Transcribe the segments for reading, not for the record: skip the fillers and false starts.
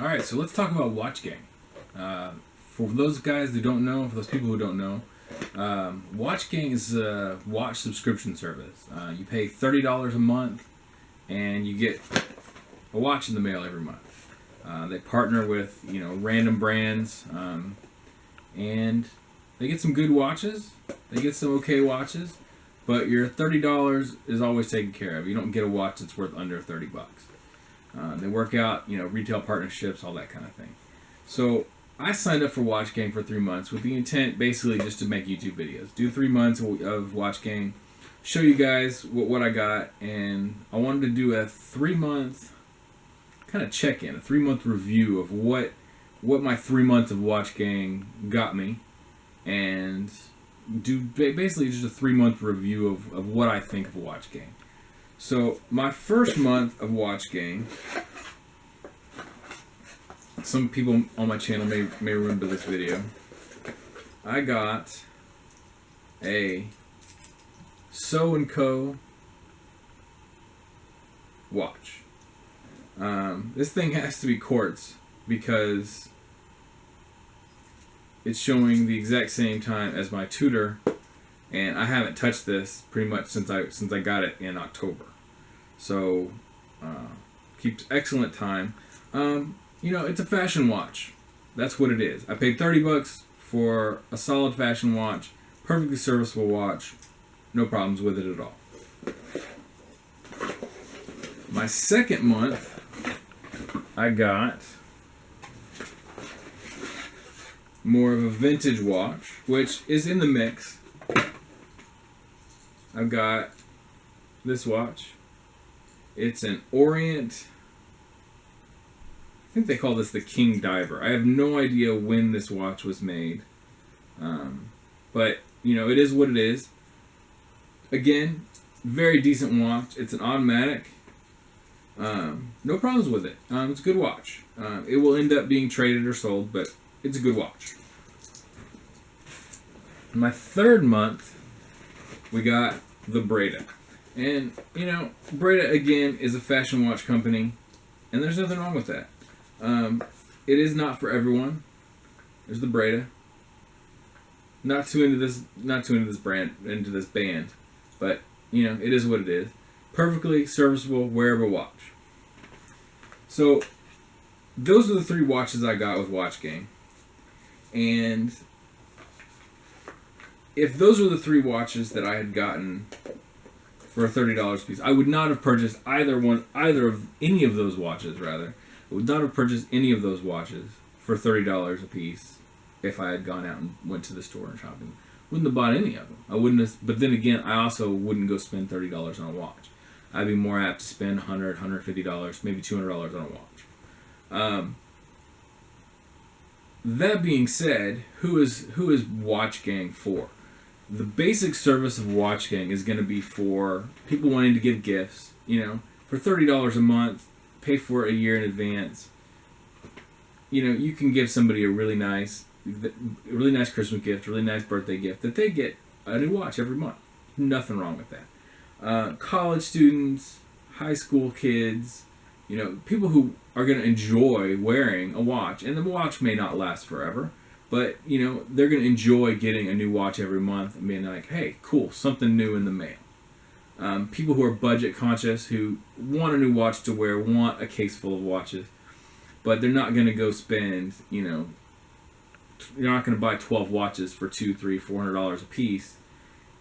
All right, so let's talk about WatchGang. For those guys who don't know, for those people who don't know, WatchGang is a watch subscription service. You pay $30 a month, and you get a watch in the mail every month. They partner with random brands, and they get some good watches. They get some okay watches, but your $30 is always taken care of. You don't get a watch that's worth under $30. They work out, retail partnerships, all that kind of thing. So I signed up for WatchGang for 3 months with the intent basically just to make YouTube videos. Do 3 months of WatchGang, show you guys what I got, and I wanted to do a 3-month kind of check-in, a 3-month review of what my 3 months of WatchGang got me, and do basically just a 3-month review of what I think of WatchGang. So my first month of WatchGang, some people on my channel may remember this video. I got a So & Co. watch. This thing has to be quartz because it's showing the exact same time as my Tudor, and I haven't touched this pretty much since I got it in October. So keeps excellent time. It's a fashion watch. That's what it is. I paid $30 for a solid fashion watch, perfectly serviceable watch, no problems with it at all. My second month, I got more of a vintage watch, which is in the mix. I've got this watch. It's an Orient. I think they call this the King Diver. I have no idea when this watch was made. But, it is what it is. Again, very decent watch. It's an automatic. No problems with it. It's a good watch. It will end up being traded or sold, but it's a good watch. My third month, we got the Breda. And, Breda, again, is a fashion watch company, and there's nothing wrong with that. It is not for everyone. There's the Breda. Not too into this band, but it is what it is. Perfectly serviceable, wearable watch. So those are the 3 watches I got with WatchGang, and if those were the 3 watches that I had gotten for $30 a piece, I would not have purchased either of any of those watches. Rather, I would not have purchased any of those watches for $30 a piece if I had gone out and went to the store and shopping. Wouldn't have bought any of them. I wouldn't have. But then again, I also wouldn't go spend $30 on a watch. I'd be more apt to spend $100, $150, maybe $200 on a watch. That being said, who is WatchGang for? The basic service of WatchGang is going to be for people wanting to give gifts. For $30 a month, pay for it a year in advance. You can give somebody a really nice Christmas gift, a really nice birthday gift, that they get a new watch every month. Nothing wrong with that. College students, high school kids, people who are going to enjoy wearing a watch, and the watch may not last forever, but they're going to enjoy getting a new watch every month and being like, hey, cool, something new in the mail. People who are budget conscious, who want a new watch to wear, want a case full of watches, but they're not going to go spend, you're not going to buy 12 watches for $200, $300, $400 a piece.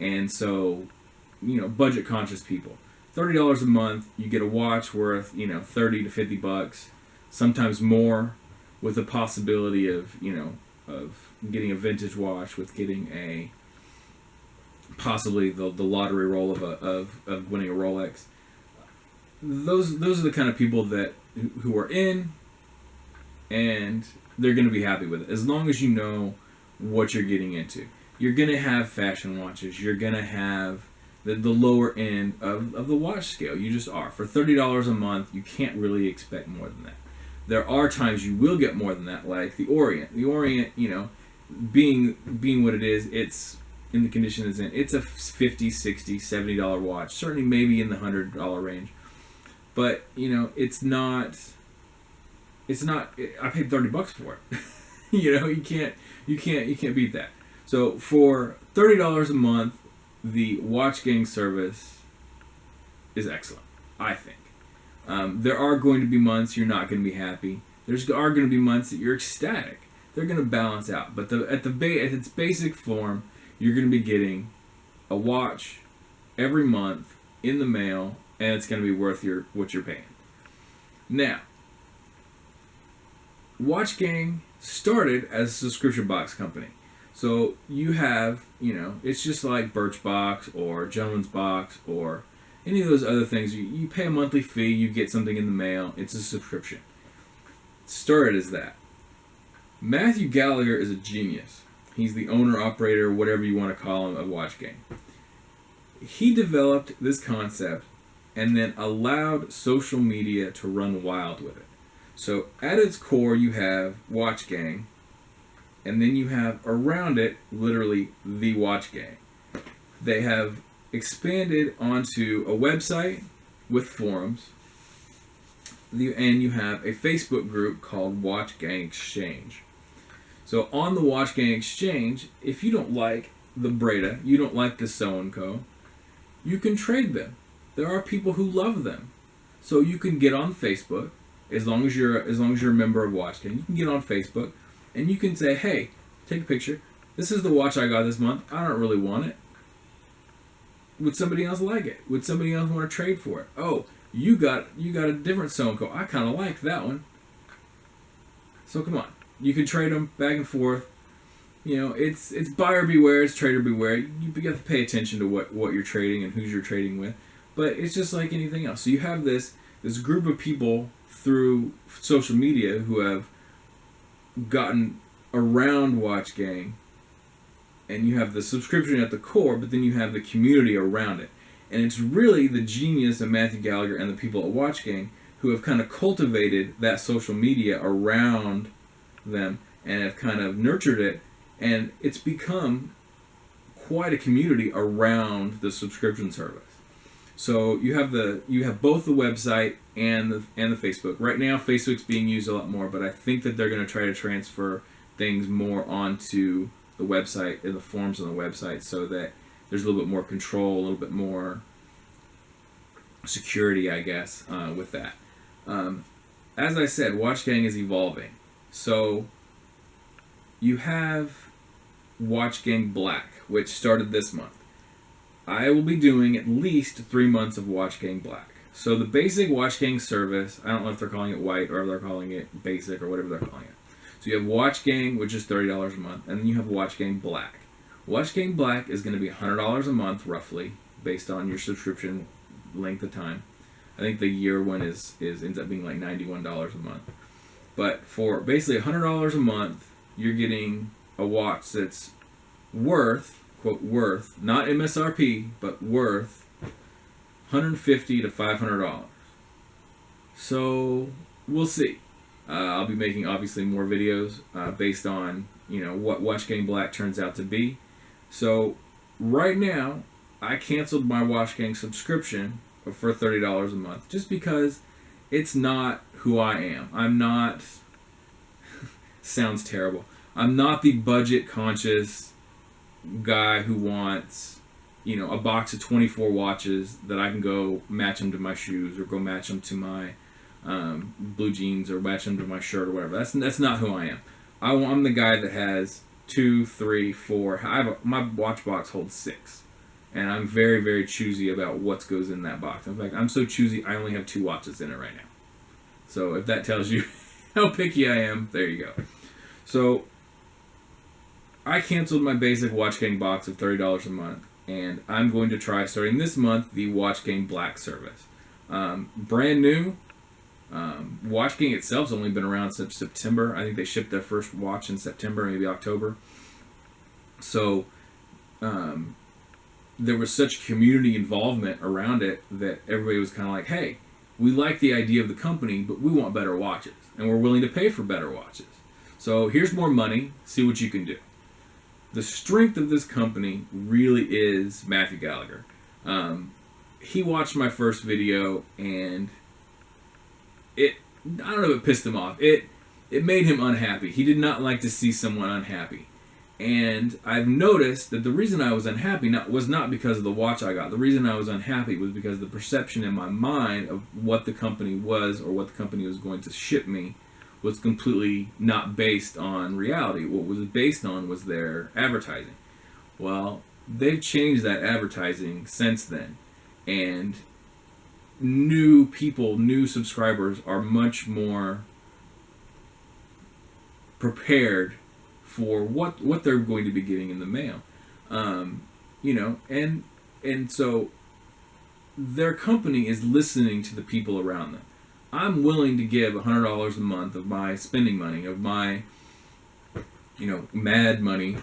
And so, budget conscious people, $30 a month, you get a watch worth, $30 to $50, sometimes more, with the possibility of, of getting a vintage watch, with getting possibly the lottery roll of winning a Rolex. Those are the kind of people who are in, and they're going to be happy with it, as long as you know what you're getting into. You're going to have fashion watches. You're going to have the lower end of the watch scale. You just are. For $30 a month, you can't really expect more than that. There are times you will get more than that, like the Orient. The Orient, being what it is, it's in the condition it's in. It's a $50, $60, $70 watch. Certainly maybe in the $100 range. But, it's not it's not. I paid $30 for it. You can't beat that. So for $30 a month, the WatchGang service is excellent, I think. There are going to be months you're not going to be happy. Are going to be months that you're ecstatic. They're going to balance out. But at its basic form, you're going to be getting a watch every month in the mail, and it's going to be worth what you're paying. Now, WatchGang started as a subscription box company. So you have, it's just like Birchbox or Gentleman's Box or any of those other things. You pay a monthly fee, you get something in the mail. It's a subscription. It started as that. Matthew Gallagher is a genius. He's the owner, operator, whatever you want to call him, of WatchGang. He developed this concept and then allowed social media to run wild with it. So at its core, you have WatchGang, and then you have around it, literally, the WatchGang. They have expanded onto a website with forums, and you have a Facebook group called WatchGang Exchange. So on the WatchGang Exchange, if you don't like the Breda, you don't like the so-and-co, you can trade them. There are people who love them. So you can get on Facebook, as long as you're a member of WatchGang, you can get on Facebook, and you can say, hey, take a picture. This is the watch I got this month. I don't really want it. Would somebody else like it? Would somebody else want to trade for it? Oh, you got a different so-and-co. I kind of like that one. So come on. You can trade them back and forth. It's buyer beware, it's trader beware. You have to pay attention to what you're trading and who you're trading with. But it's just like anything else. So you have this group of people through social media who have gotten around WatchGang, and you have the subscription at the core, but then you have the community around it. And it's really the genius of Matthew Gallagher and the people at WatchGang who have kind of cultivated that social media around them and have kind of nurtured it, and it's become quite a community around the subscription service. So you have both the website and the Facebook. Right now, Facebook's being used a lot more, but I think that they're going to try to transfer things more onto the website and the forms on the website, so that there's a little bit more control, a little bit more security, I guess, with that. As I said, WatchGang is evolving. So you have WatchGang Black, which started this month. I will be doing at least 3 months of WatchGang Black. So the basic WatchGang service, I don't know if they're calling it white or if they're calling it basic or whatever they're calling it. So you have WatchGang, which is $30 a month, and then you have WatchGang Black. WatchGang Black is going to be $100 a month, roughly, based on your subscription length of time. I think the year one ends up being like $91 a month. But for basically $100 a month, you're getting a watch that's worth, quote, worth, not MSRP, but worth $150 to $500. So we'll see. I'll be making obviously more videos based on what WatchGang Black turns out to be. So right now, I canceled my WatchGang subscription for $30 a month just because it's not who I am. I'm not. Sounds terrible. I'm not the budget conscious guy who wants a box of 24 watches that I can go match them to my shoes or go match them to my blue jeans or match them to my shirt or whatever. That's not who I am. I'm the guy that has 2, 3, 4. My watch box holds 6, and I'm very, very choosy about what goes in that box. In fact, I'm so choosy I only have 2 watches in it right now. So if that tells you how picky I am, there you go. So I canceled my basic WatchGang box of $30 a month, and I'm going to try starting this month the WatchGang Black service. Brand new. WatchGang itself has only been around since September. I think they shipped their first watch in September, maybe October. So there was such community involvement around it that everybody was kind of like, hey, we like the idea of the company, but we want better watches, and we're willing to pay for better watches. So here's more money, see what you can do. The strength of this company really is Matthew Gallagher. He watched my first video, and I don't know if it pissed him off. It made him unhappy. He did not like to see someone unhappy. And I've noticed that the reason I was unhappy was not because of the watch I got. The reason I was unhappy was because the perception in my mind of what the company was or what the company was going to ship me was completely not based on reality. What was based on was their advertising. Well, they've changed that advertising since then. And new people, new subscribers are much more prepared for what they're going to be getting in the mail. And so their company is listening to the people around them. I'm willing to give $100 a month of my spending money, of my, mad money,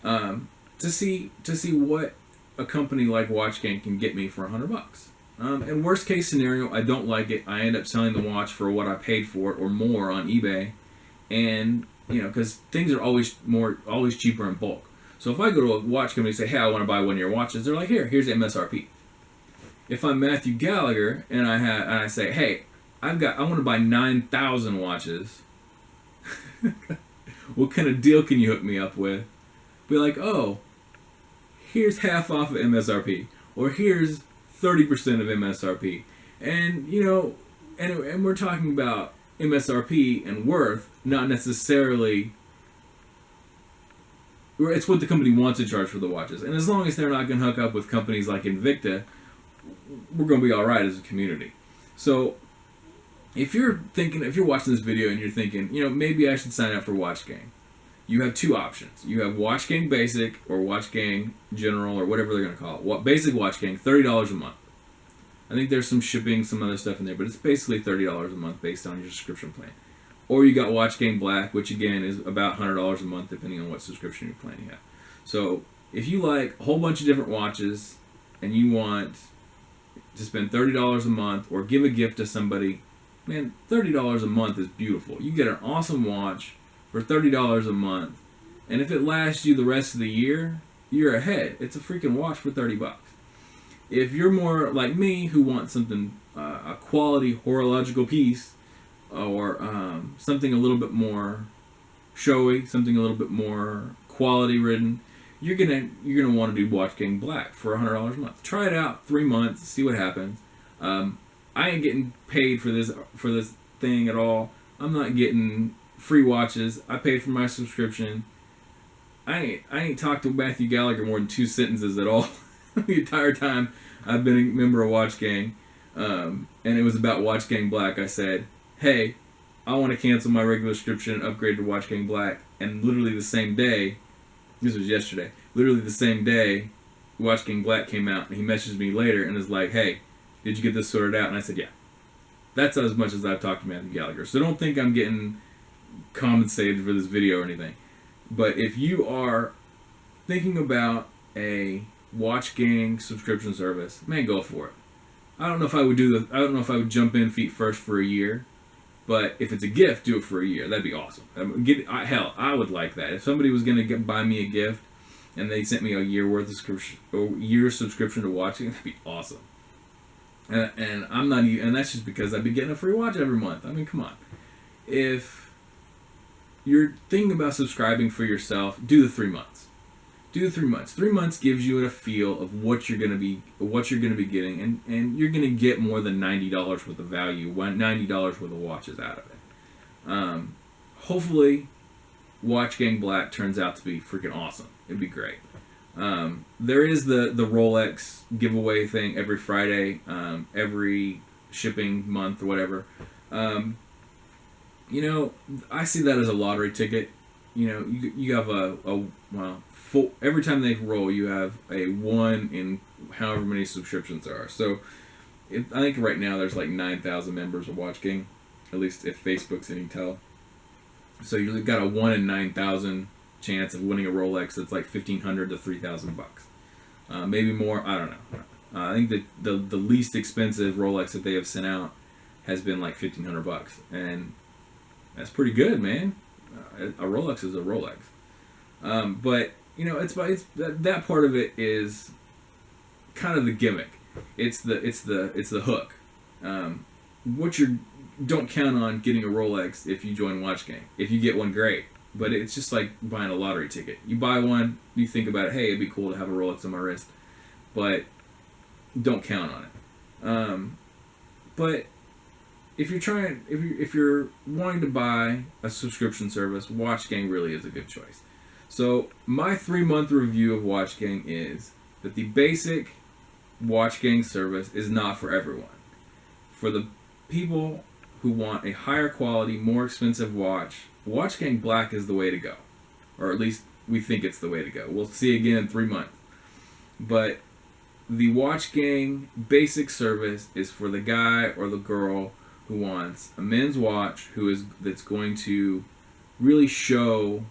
to see what a company like WatchGang can get me for $100. And worst case scenario, I don't like it. I end up selling the watch for what I paid for it or more on eBay, and because things are always cheaper in bulk. So if I go to a watch company and say, hey, I want to buy one of your watches, they're like, here's MSRP. If I'm Matthew Gallagher and I say, hey, I want to buy 9,000 watches, what kind of deal can you hook me up with? Be like, oh, here's half off of MSRP, or here's 30% of MSRP, and and we're talking about MSRP and worth, not necessarily. It's what the company wants to charge for the watches, and as long as they're not going to hook up with companies like Invicta, we're going to be all right as a community. So, if you're watching this video and you're thinking, maybe I should sign up for WatchGang, you have two options. You have WatchGang Basic or WatchGang General or whatever they're going to call it. Basic WatchGang, $30 a month. I think there's some shipping, some other stuff in there, but it's basically $30 a month based on your subscription plan. Or you got WatchGang Black, which again is about $100 a month depending on what subscription plan you have. So if you like a whole bunch of different watches and you want to spend $30 a month or give a gift to somebody, man, $30 a month is beautiful. You get an awesome watch for $30 a month, and if it lasts you the rest of the year, you're ahead. It's a freaking watch for $30. If you're more like me, who wants something, a quality horological piece, or something a little bit more showy, something a little bit more quality ridden, you're gonna want to do WatchGang Black for $100 a month. Try it out 3 months, see what happens. I ain't getting paid for this thing at all. I'm not getting free watches. I paid for my subscription. I ain't talked to Matthew Gallagher more than 2 sentences at all the entire time I've been a member of WatchGang. And it was about WatchGang Black. I said, hey, I want to cancel my regular subscription and upgrade to WatchGang Black. And literally the same day, this was yesterday, literally the same day, WatchGang Black came out, and he messaged me later and was like, hey, did you get this sorted out? And I said, yeah. That's as much as I've talked to Matthew Gallagher. So don't think I'm getting compensated for this video or anything. But if you are thinking about a WatchGang subscription service, man, go for it. I don't know if I would jump in feet first for a year, but if it's a gift, do it for a year. That'd be awesome. Hell, I would like that. If somebody was gonna buy me a gift and they sent me a year worth of subscription to WatchGang, that'd be awesome. And I'm not even, and that's just because I'd be getting a free watch every month. I mean, come on. If you're thinking about subscribing for yourself, do the 3 months. Do the 3 months. 3 months gives you a feel of what you're gonna be getting, and you're gonna get more than $90 worth of value, $90 worth of watches out of it. Hopefully, WatchGang Black turns out to be freaking awesome. It'd be great. There is the Rolex giveaway thing every Friday, every shipping month or whatever. I see that as a lottery ticket. You have every time they roll, you have a 1 in however many subscriptions there are. So I think right now there's like 9,000 members of WatchGang, at least if Facebook's any tell. So you've got a 1 in 9,000 chance of winning a Rolex that's like $1,500 to $3,000. Maybe more, I don't know. I think that the least expensive Rolex that they have sent out has been like $1,500, and that's pretty good, man. A Rolex is a Rolex. But it's that part of it is kind of the gimmick. It's the hook. What you're don't count on getting a Rolex if you join WatchGang. If you get one, great. But it's just like buying a lottery ticket. You buy one, you think about it, hey, it'd be cool to have a Rolex on my wrist. But don't count on it. But if you're wanting to buy a subscription service, WatchGang really is a good choice. So my 3-month review of WatchGang is that the basic WatchGang service is not for everyone. For the people who want a higher quality, more expensive watch, WatchGang Black is the way to go. Or at least we think it's the way to go. We'll see again in 3 months. But the WatchGang basic service is for the guy or the girl who wants a men's watch that's going to really show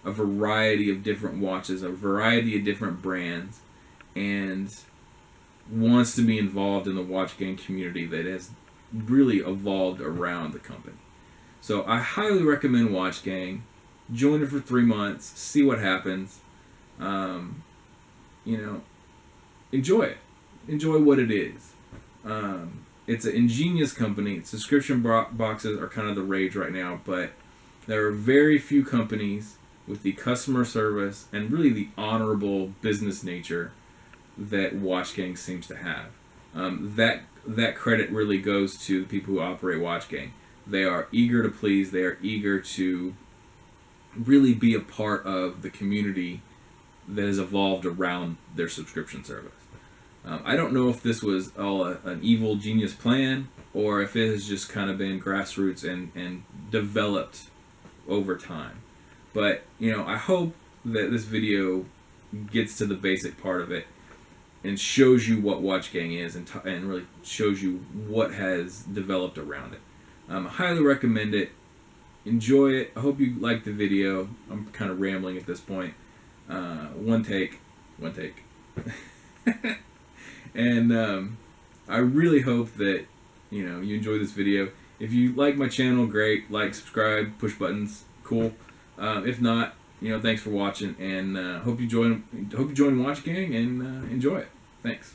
a variety of different watches, a variety of different brands, and wants to be involved in the WatchGang community that has really evolved around the company. So I highly recommend WatchGang. Join it for 3 months, see what happens. Enjoy it. Enjoy what it is. It's an ingenious company. Subscription boxes are kind of the rage right now, but there are very few companies with the customer service and really the honorable business nature that WatchGang seems to have. That credit really goes to the people who operate WatchGang. They are eager to please. They are eager to really be a part of the community that has evolved around their subscription service. I don't know if this was all an evil genius plan or if it has just kind of been grassroots and developed over time. But, I hope that this video gets to the basic part of it and shows you what WatchGang is and really shows you what has developed around it. I highly recommend it. Enjoy it. I hope you liked the video. I'm kind of rambling at this point. One take. And I really hope that you enjoy this video. If you like my channel, great. Like, subscribe, push buttons, cool. If not, thanks for watching, and hope you join WatchGang and enjoy it. Thanks.